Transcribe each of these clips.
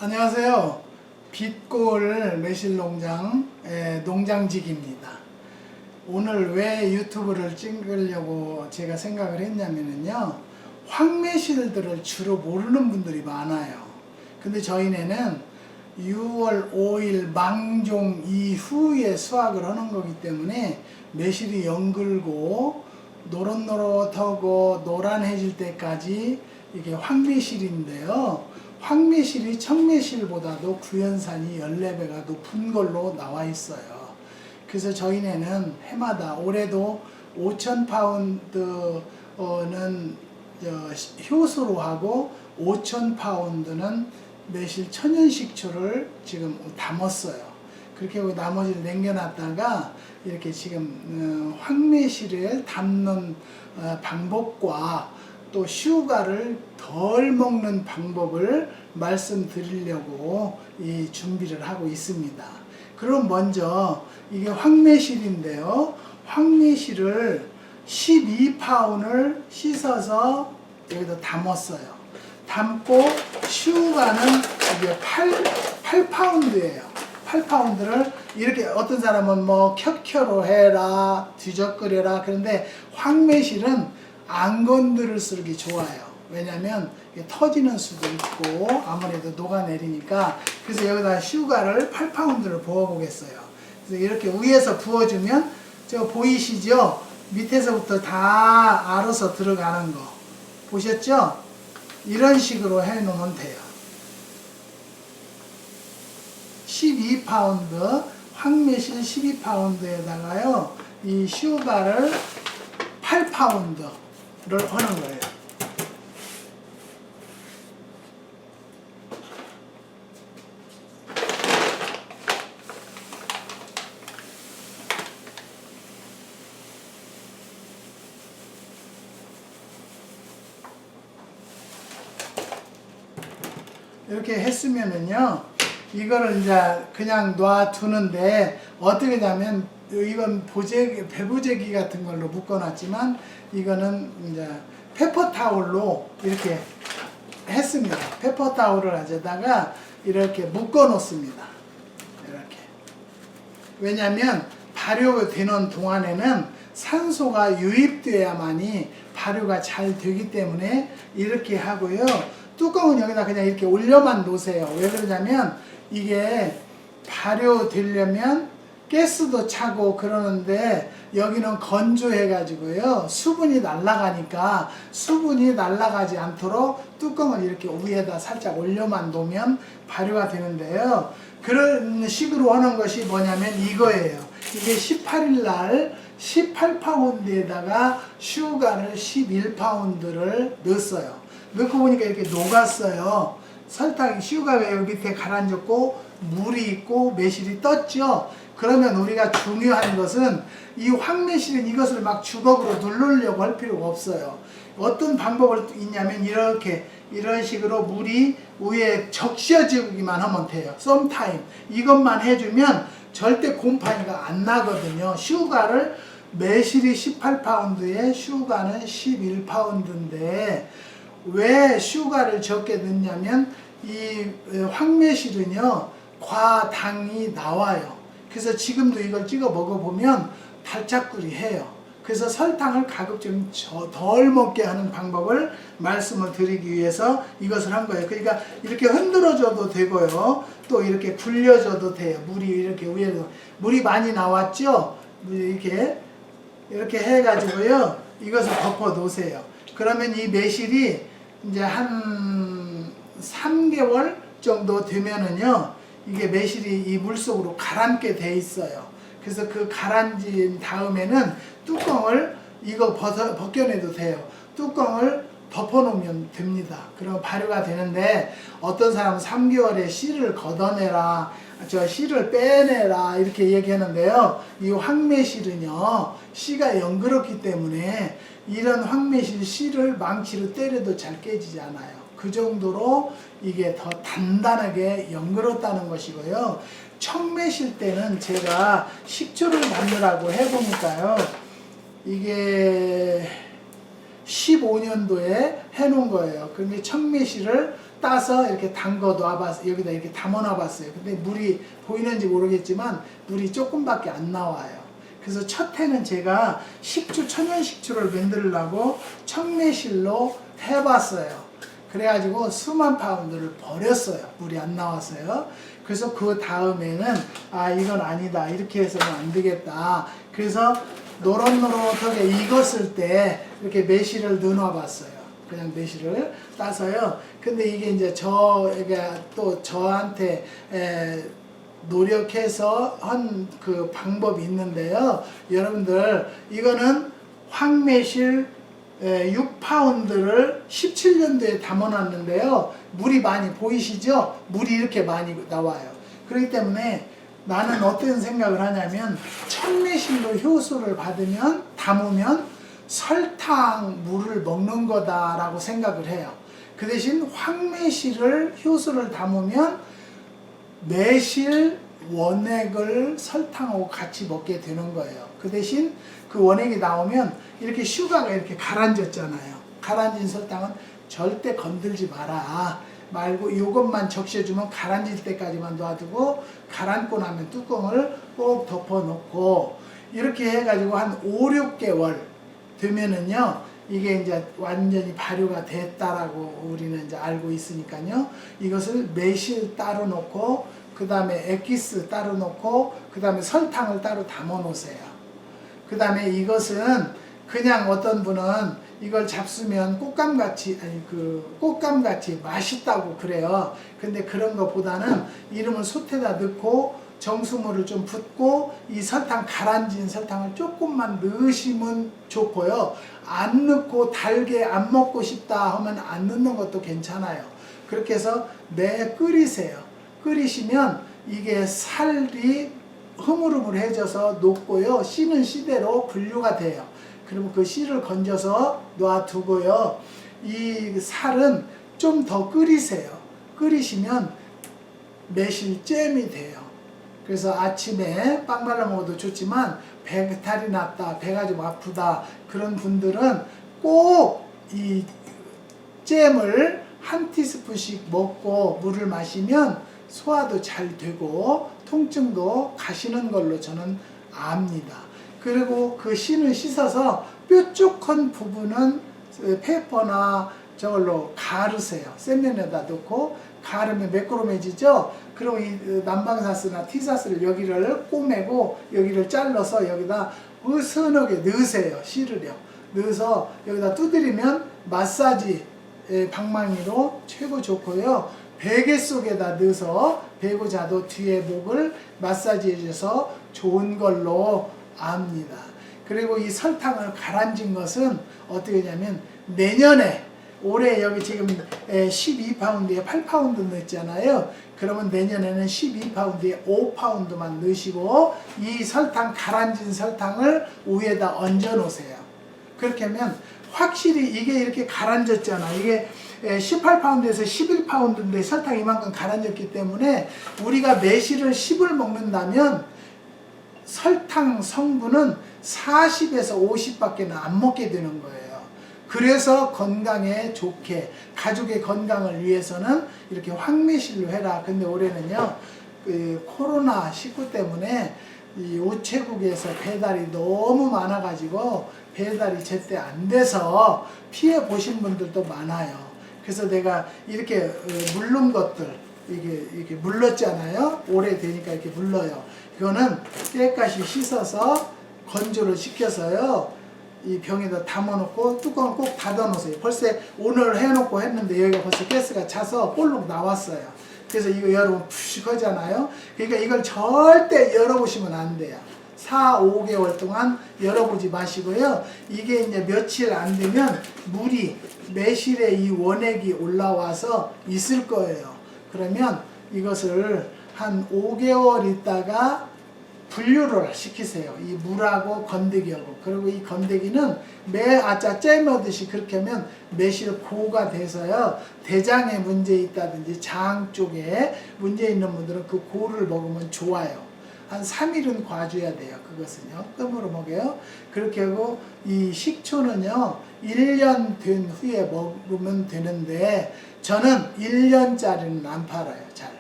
안녕하세요. 빛골 매실농장 농장직입니다. 오늘 왜 유튜브를 찍으려고 제가 생각을 했냐면요, 황매실들을 주로 모르는 분들이 많아요. 근데 저희네는 6월 5일 망종 이후에 수확을 하는 거기 때문에 매실이 연글고 노릇노릇하고 노란해질 때까지 이게 황매실인데요, 황매실이 청매실보다도 구연산이 14배가 높은 걸로 나와 있어요. 그래서 저희네는 해마다 올해도 5,000파운드는 효소로 하고 5,000파운드는 매실 천연식초를 지금 담았어요. 그렇게 하고 나머지를 남겨놨다가 이렇게 지금 황매실을 담는 방법과 또 슈가를 덜 먹는 방법을 말씀드리려고 이 준비를 하고 있습니다. 그럼 먼저 이게 황매실인데요, 황매실을 12파운을 씻어서 여기다 담았어요. 담고 슈가는 이게 8파운드예요. 8파운드를 이렇게, 어떤 사람은 뭐 켜켜로 해라, 뒤적거려라, 그런데 황매실은 안 건드릴수록 좋아요. 왜냐면 터지는 수도 있고 아무래도 녹아내리니까. 그래서 여기다 슈가를 8파운드를 부어 보겠어요. 그래서 이렇게 위에서 부어주면, 저 보이시죠? 밑에서부터 다 알아서 들어가는 거 보셨죠? 이런 식으로 해 놓으면 돼요. 12파운드 황매실 12파운드에다가요 이 슈가를 8파운드를 하는 거예요. 이렇게 했으면은요, 이거를 이제 그냥 놔두는데, 어떻게 하냐면, 이건 배부제기 같은 걸로 묶어놨지만, 이거는 이제 페퍼타올로 이렇게 했습니다. 페퍼타올을 가져다가 이렇게 묶어 놓습니다. 이렇게. 왜냐면 발효되는 동안에는 산소가 유입돼야만이 발효가 잘 되기 때문에 이렇게 하고요. 뚜껑은 여기다 그냥 이렇게 올려만 놓으세요. 왜 그러냐면 이게 발효되려면 가스도 차고 그러는데, 여기는 건조해 가지고요 수분이 날아가니까, 수분이 날아가지 않도록 뚜껑을 이렇게 위에다 살짝 올려만 놓으면 발효가 되는데요, 그런 식으로 하는 것이 뭐냐면 이거예요. 이게 18일 날 18파운드에다가 슈가를 11파운드를 넣었어요. 넣고 보니까 이렇게 녹았어요. 설탕, 슈가가 여기 밑에 가라앉았고 물이 있고 매실이 떴죠. 그러면 우리가 중요한 것은, 이 황매실은 이것을 막 주걱으로 누르려고 할 필요가 없어요. 어떤 방법이 있냐면, 이런 식으로 물이 위에 적셔지기만 하면 돼요. 썸타임 이것만 해주면 절대 곰팡이가 안 나거든요. 슈가를, 매실이 18파운드에 슈가는 11파운드인데 왜 슈가를 적게 넣냐면, 이 황매실은요 과당이 나와요. 그래서 지금도 이걸 찍어 먹어보면 달짝구리해요. 그래서 설탕을 가급적 덜 먹게 하는 방법을 말씀을 드리기 위해서 이것을 한 거예요. 그러니까 이렇게 흔들어줘도 되고요, 또 이렇게 굴려줘도 돼요. 물이 이렇게 위에서 물이 많이 나왔죠. 이렇게 해가지고요 이것을 덮어 놓으세요. 그러면 이 매실이 이제 한 3개월 정도 되면은요, 이게 매실이 이 물속으로 가라앉게 돼 있어요. 그래서 그 가라앉은 다음에는 뚜껑을, 이거 벗겨내도 돼요. 뚜껑을 덮어놓으면 됩니다. 그럼 발효가 되는데, 어떤 사람은 3개월에 씨를 걷어내라, 씨를 빼내라 이렇게 얘기하는데요, 이 황매실은요 씨가 연그럽기 때문에 이런 황매실 씨를 망치로 때려도 잘 깨지지 않아요. 그 정도로 이게 더 단단하게 연그럽다는 것이고요. 청매실 때는 제가 식초를 만들라고 해보니까요, 이게 15년도에 해놓은 거예요. 그런데 청매실을 따서 이렇게 담궈 놔봤어요. 여기다 이렇게 담아 놔봤어요. 근데 물이 보이는지 모르겠지만 물이 조금밖에 안 나와요. 그래서 첫 해는 제가 식초, 천연 식초를 만들려고 청매실로 해봤어요. 그래가지고 수만 파운드를 버렸어요. 물이 안 나왔어요. 그래서 그 다음에는 이건 아니다. 이렇게 해서는 안 되겠다. 그래서 노릇노릇하게 익었을 때 이렇게 매실을 넣어놔 봤어요. 그냥 매실을 따서요. 근데 이게 이제 저가 또 저한테 노력해서 한 그 방법이 있는데요. 여러분들 이거는 황매실 6파운드를 17년도에 담아놨는데요. 물이 많이 보이시죠? 물이 이렇게 많이 나와요. 그렇기 때문에 나는 어떤 생각을 하냐면 청매실로 효소를 받으면 담으면 설탕 물을 먹는 거다라고 생각을 해요. 그 대신 황매실을 효소를 담으면 매실 원액을 설탕하고 같이 먹게 되는 거예요. 그 대신 그 원액이 나오면 이렇게 슈가가 이렇게 가라앉았잖아요. 가라앉은 설탕은 절대 건들지 마라. 말고 이것만 적셔주면 가라앉을 때까지만 놔두고 가라앉고 나면 뚜껑을 꼭 덮어놓고 이렇게 해가지고 한 5, 6개월 되면은요 이게 이제 완전히 발효가 됐다라고 우리는 이제 알고 있으니까요. 이것을 매실 따로 놓고 그 다음에 액기스 따로 놓고 그 다음에 설탕을 따로 담아 놓으세요. 그 다음에 이것은 그냥 어떤 분은 이걸 잡수면 꽃감같이 꽃감같이 맛있다고 그래요. 근데 그런 것보다는 이름을 솥에다 넣고 정수물을 좀 붓고 이 설탕 가라앉은 설탕을 조금만 넣으시면 좋고요. 안 넣고 달게 안 먹고 싶다 하면 안 넣는 것도 괜찮아요. 그렇게 해서 끓이세요. 끓이시면 이게 살이 흐물흐물해져서 녹고요. 씨는 씨대로 분류가 돼요. 그러면 그 씨를 건져서 놔두고요. 이 살은 좀 더 끓이세요. 끓이시면 매실잼이 돼요. 그래서 아침에 빵 발라 먹어도 좋지만 배탈이 났다, 배가 좀 아프다 그런 분들은 꼭 이 잼을 한 티스푼씩 먹고 물을 마시면 소화도 잘 되고 통증도 가시는 걸로 저는 압니다. 그리고 그 씨는 씻어서 뾰족한 부분은 페이퍼나 저걸로 가르세요. 센면에다 넣고 가르면 매끄러워지죠. 그리고 이 난방사스나 티사스를 여기를 꼬매고 여기를 잘라서 여기다 으스하게 넣으세요. 씨를요. 넣어서 여기다 두드리면 마사지 방망이로 최고 좋고요. 베개 속에다 넣어서 베고 자도 뒤에 목을 마사지 해줘서 좋은 걸로 압니다. 그리고 이 설탕을 가라앉은 것은 어떻게 하냐면 내년에 올해 여기 지금 12파운드에 8파운드 넣었잖아요. 그러면 내년에는 12파운드에 5파운드만 넣으시고 이 설탕 가라앉은 설탕을 위에다 얹어 놓으세요. 그렇게 하면 확실히 이게 이렇게 가라앉았잖아. 이게 18파운드에서 11파운드인데 설탕이 이만큼 가라앉았기 때문에 우리가 매실을 10을 먹는다면 설탕 성분은 40에서 50밖에 안 먹게 되는 거예요. 그래서 건강에 좋게 가족의 건강을 위해서는 이렇게 황매실로 해라. 근데 올해는요 그 코로나19 때문에 이 우체국에서 배달이 너무 많아가지고 배달이 제때 안 돼서 피해 보신 분들도 많아요. 그래서 내가 이렇게 물른 것들 이게 물렀잖아요. 오래되니까 이렇게 물러요. 이거는 깨끗이 씻어서 건조를 시켜서요. 이 병에다 담아놓고 뚜껑을 꼭 닫아놓으세요. 벌써 오늘 해놓고 했는데 여기가 벌써 가스가 차서 볼록 나왔어요. 그래서 이거 열으면 푸식하잖아요. 그러니까 이걸 절대 열어보시면 안 돼요. 4, 5개월 동안 열어보지 마시고요. 이게 이제 며칠 안 되면 물이 매실의 이 원액이 올라와서 있을 거예요. 그러면 이것을 한 5개월 있다가 분류를 시키세요. 이 물하고 건더기하고. 그리고 이 건더기는 잼하듯이 그렇게 하면 매실 고가 돼서요. 대장에 문제 있다든지 장 쪽에 문제 있는 분들은 그 고를 먹으면 좋아요. 한 3일은 과줘야 돼요. 그것은요. 끔으로 먹여요. 그렇게 하고 이 식초는요. 1년 된 후에 먹으면 되는데 저는 1년짜리는 안 팔아요. 잘.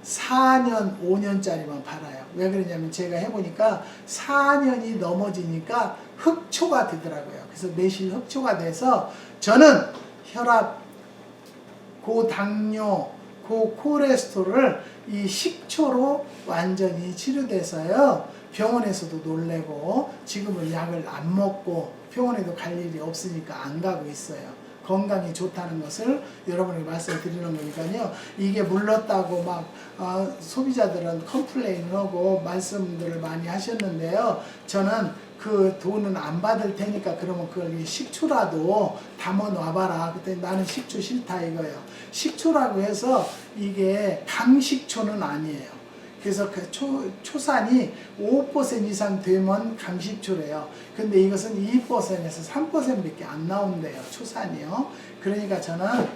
4년, 5년짜리만 팔아요. 왜 그러냐면 제가 해보니까 4년이 넘어지니까 흑초가 되더라고요. 그래서 매실 흑초가 돼서 저는 혈압, 고당뇨, 고콜레스테롤을 이 식초로 완전히 치료돼서요. 병원에서도 놀래고 지금은 약을 안 먹고 병원에도 갈 일이 없으니까 안 가고 있어요. 건강에 좋다는 것을 여러분에게 말씀드리는 거니까요. 이게 물렀다고 막 소비자들은 컴플레인을 하고 말씀들을 많이 하셨는데요. 저는 그 돈은 안 받을 테니까 그러면 그걸 식초라도 담아 놔봐라. 그때 나는 식초 싫다 이거예요. 식초라고 해서 이게 강식초는 아니에요. 그래서 그 초산이 5% 이상 되면 강식초래요. 근데 이것은 2%에서 3%밖에 안 나온대요. 초산이요. 그러니까 저는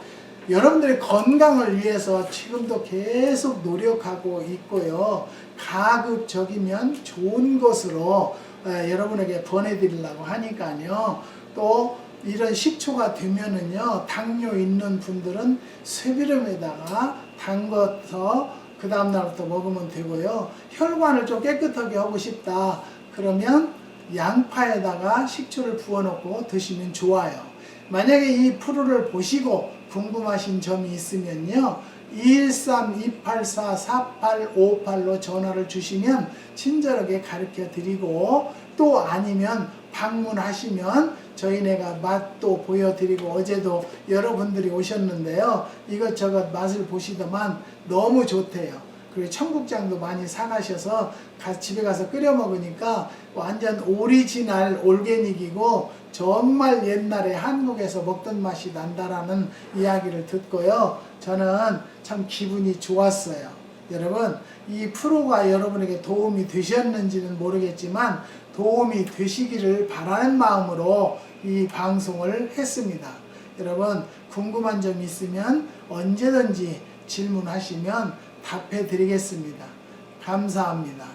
여러분들의 건강을 위해서 지금도 계속 노력하고 있고요. 가급적이면 좋은 것으로 여러분에게 보내드리려고 하니까요. 또 이런 식초가 되면은요. 당뇨 있는 분들은 쇠비름에다가 담궈서 그 다음날부터 먹으면 되고요. 혈관을 좀 깨끗하게 하고 싶다. 그러면 양파에다가 식초를 부어놓고 드시면 좋아요. 만약에 이 프로를 보시고 궁금하신 점이 있으면요. 213-284-4858로 전화를 주시면 친절하게 가르쳐 드리고 또 아니면 방문하시면 저희네가 맛도 보여드리고 어제도 여러분들이 오셨는데요. 이것저것 맛을 보시더만 너무 좋대요. 그리고 청국장도 많이 사가셔서 집에 가서 끓여 먹으니까 완전 오리지널 올게닉이고 정말 옛날에 한국에서 먹던 맛이 난다라는 이야기를 듣고요. 저는 참 기분이 좋았어요. 여러분, 이 프로가 여러분에게 도움이 되셨는지는 모르겠지만 도움이 되시기를 바라는 마음으로 이 방송을 했습니다. 여러분, 궁금한 점 있으면 언제든지 질문하시면 답해 드리겠습니다. 감사합니다.